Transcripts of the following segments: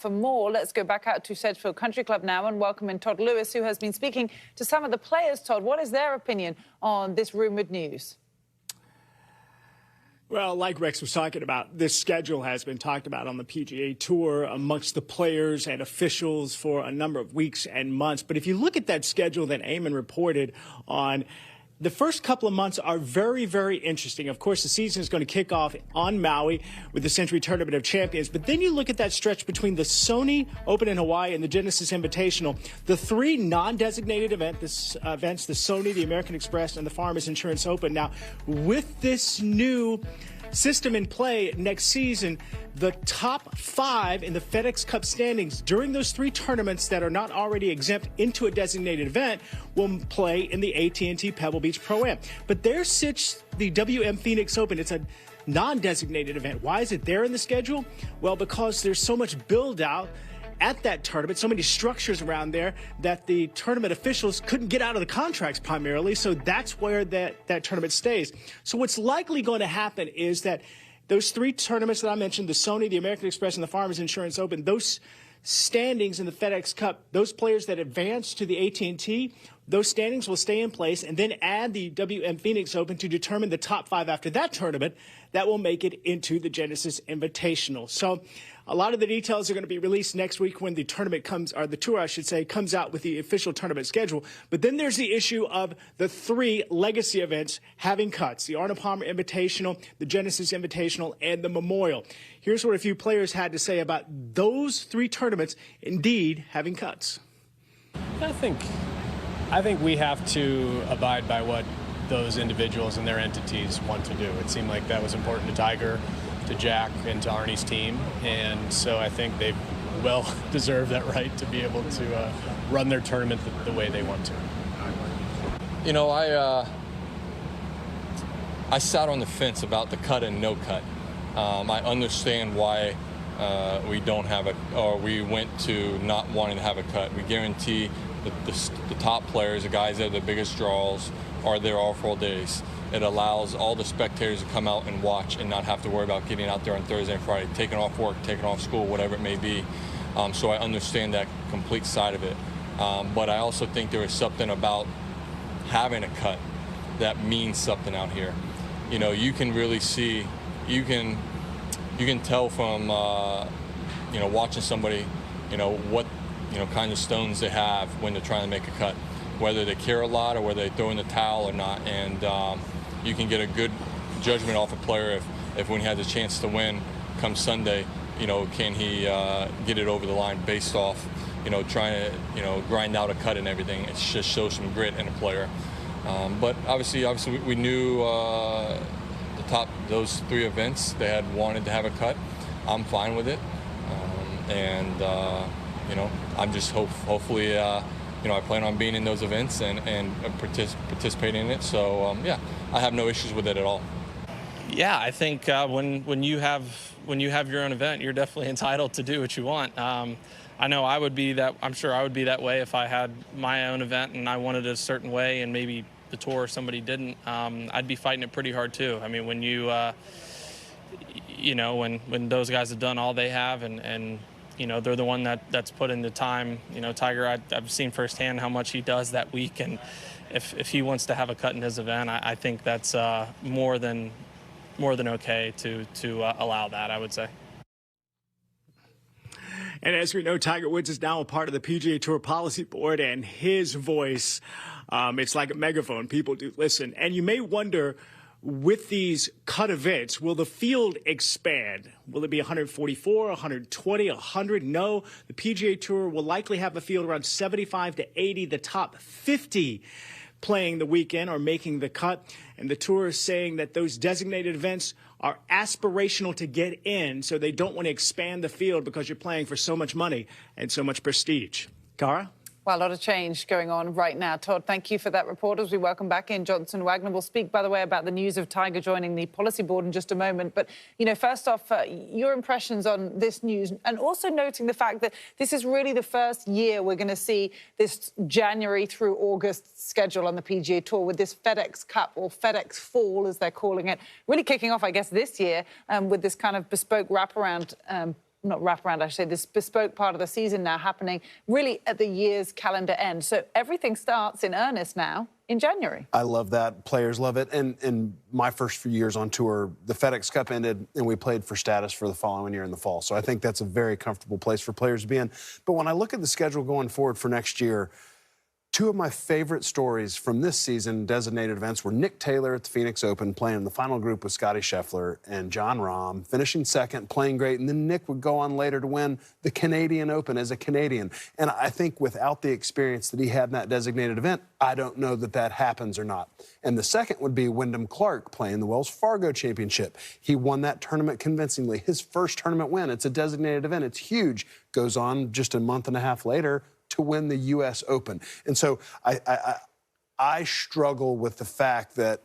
For more, let's go back out to Sedgefield Country Club now and welcome in Todd Lewis, who has been speaking to some of the players. Todd, what is their opinion on this rumoured news? Well, like Rex was talking about, this schedule has been talked about on the PGA Tour amongst the players and officials for a number of weeks and months. But if you look at that schedule that Eamon reported on, the first couple of months are very, very interesting. Of course, the season is going to kick off on Maui with the Century Tournament of Champions. But then you look at that stretch between the Sony Open in Hawaii and the Genesis Invitational, the three non-designated events, the Sony, the American Express, and the Farmers Insurance Open. Now, with this new system in play next season, the top 5 in the FedEx Cup standings during those 3 tournaments that are not already exempt into a designated event will play in the AT&T Pebble Beach Pro-Am. But there sits the WM Phoenix Open. It's a non-designated event. Why is it there in the schedule? Well, because there's so much build-out at that tournament, so many structures around there that the tournament officials couldn't get out of the contracts primarily, so that's where that tournament stays. So what's likely going to happen is that those 3 tournaments that I mentioned, the Sony, the American Express, and the Farmers Insurance Open, those standings in the FedEx Cup, those players that advance to the AT&T, those standings will stay in place, and then add the WM Phoenix Open to determine the top 5 after that tournament that will make it into the Genesis Invitational. So a lot of the details are going to be released next week when the tournament comes, or the tour, I should say, comes out with the official tournament schedule. But then there's the issue of the 3 legacy events having cuts: the Arnold Palmer Invitational, the Genesis Invitational, and the Memorial. Here's what a few players had to say about those 3 tournaments indeed having cuts. I think we have to abide by what those individuals and their entities want to do. It seemed like that was important to Tiger, to Jack, and to Arnie's team, and so I think they well deserve that right to be able to run their tournament the way they want to. You know, I sat on the fence about the cut and no cut. I understand why we don't have we went to not wanting to have a cut. We guarantee the top players, the guys that are the biggest draws, are there all 4 days. It allows all the spectators to come out and watch and not have to worry about getting out there on Thursday and Friday, taking off work, taking off school, whatever it may be. So I understand that complete side of it. But I also think there is something about having a cut that means something out here. You know, you can really see, you can tell from, watching somebody, what, kind of stones they have when they're trying to make a cut, whether they care a lot or whether they throw in the towel or not. And you can get a good judgment off a player if when he has a chance to win come Sunday, can he get it over the line based off, trying to, grind out a cut and everything. It just shows some grit in a player. But obviously we knew those 3 events, they had wanted to have a cut. I'm fine with it. I'm just hopefully, I plan on being in those events and participating in it. So, I have no issues with it at all. Yeah, I think when you have your own event, you're definitely entitled to do what you want. I know I'm sure I would be that way if I had my own event and I wanted it a certain way and maybe the tour or somebody didn't. I'd be fighting it pretty hard too. I mean, when when those guys have done all they have and they're the one that's put in the time. Tiger, I've seen firsthand how much he does that week, and if he wants to have a cut in his event, I think that's more than okay to allow that, I would say. And as we know, Tiger Woods is now a part of the PGA Tour Policy Board, and his voice, it's like a megaphone. People do listen. And you may wonder, with these cut events, will the field expand? Will it be 144, 120, 100? No. The PGA Tour will likely have a field around 75 to 80, the top 50 playing the weekend or making the cut. And the Tour is saying that those designated events are aspirational to get in, so they don't want to expand the field because you're playing for so much money and so much prestige. Cara? Well, a lot of change going on right now. Todd, thank you for that report. As we welcome back in Johnson Wagner. We'll speak, by the way, about the news of Tiger joining the policy board in just a moment. But, first off, your impressions on this news, and also noting the fact that this is really the first year we're going to see this January through August schedule on the PGA Tour with this FedEx Cup, or FedEx Fall, as they're calling it, really kicking off, I guess, this year with this kind of bespoke wraparound not wraparound, I should say, this bespoke part of the season now happening really at the year's calendar end. So everything starts in earnest now in January. I love that. Players love it. And my first few years on tour, the FedEx Cup ended and we played for status for the following year in the fall. So I think that's a very comfortable place for players to be in. But when I look at the schedule going forward for next year, two of my favorite stories from this season, designated events, were Nick Taylor at the Phoenix Open playing in the final group with Scottie Scheffler and Jon Rahm, finishing second, playing great, and then Nick would go on later to win the Canadian Open as a Canadian. And I think without the experience that he had in that designated event, I don't know that that happens or not. And the second would be Wyndham Clark playing the Wells Fargo Championship. He won that tournament convincingly. His first tournament win. It's a designated event. It's huge. Goes on just a month and a half later to win the U.S. Open. And so I struggle with the fact that,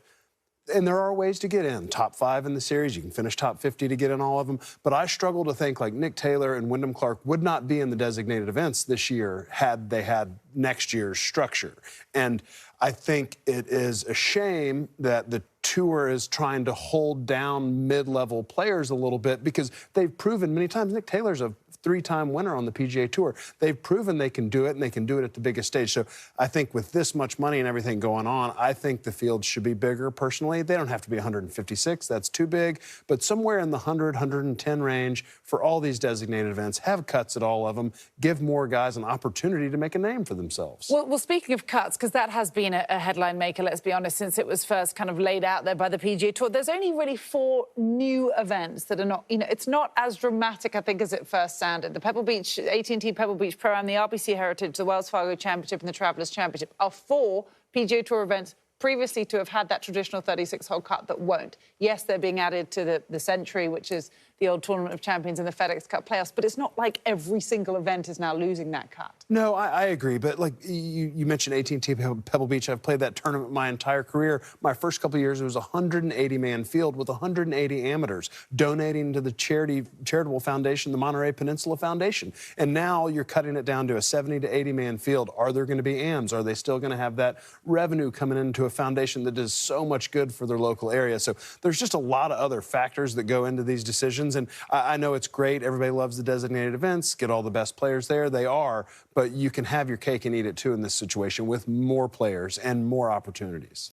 and there are ways to get in, top 5 in the series, you can finish top 50 to get in all of them, but I struggle to think like Nick Taylor and Wyndham Clark would not be in the designated events this year had they had next year's structure. And I think it is a shame that the tour is trying to hold down mid-level players a little bit, because they've proven many times. Nick Taylor's a 3-time winner on the PGA Tour. They've proven they can do it, and they can do it at the biggest stage. So I think with this much money and everything going on, I think the field should be bigger personally. They don't have to be 156. That's too big. But somewhere in the 100, 110 range for all these designated events. Have cuts at all of them. Give more guys an opportunity to make a name for themselves. Well, speaking of cuts, because that has been a headline maker, let's be honest, since it was first kind of laid out there by the PGA Tour, there's only really 4 new events that are not, it's not as dramatic, I think, as it first sounded. The Pebble Beach, AT&T Pebble Beach Pro-Am, the RBC Heritage, the Wells Fargo Championship and the Travelers Championship are 4 PGA Tour events previously to have had that traditional 36-hole cut that won't. Yes, they're being added to the Century, which is the old Tournament of Champions and the FedEx Cup playoffs, but it's not like every single event is now losing that cut. No, I agree, but like you mentioned AT&T Pebble Beach, I've played that tournament my entire career. My first couple of years, it was a 180-man field with 180 amateurs donating to the charitable foundation, the Monterey Peninsula Foundation. And now you're cutting it down to a 70 to 80-man field. Are there going to be AMs? Are they still going to have that revenue coming into a foundation that does so much good for their local area? So there's just a lot of other factors that go into these decisions. And I know it's great. Everybody loves the designated events, get all the best players there. They are. But you can have your cake and eat it, too, in this situation with more players and more opportunities.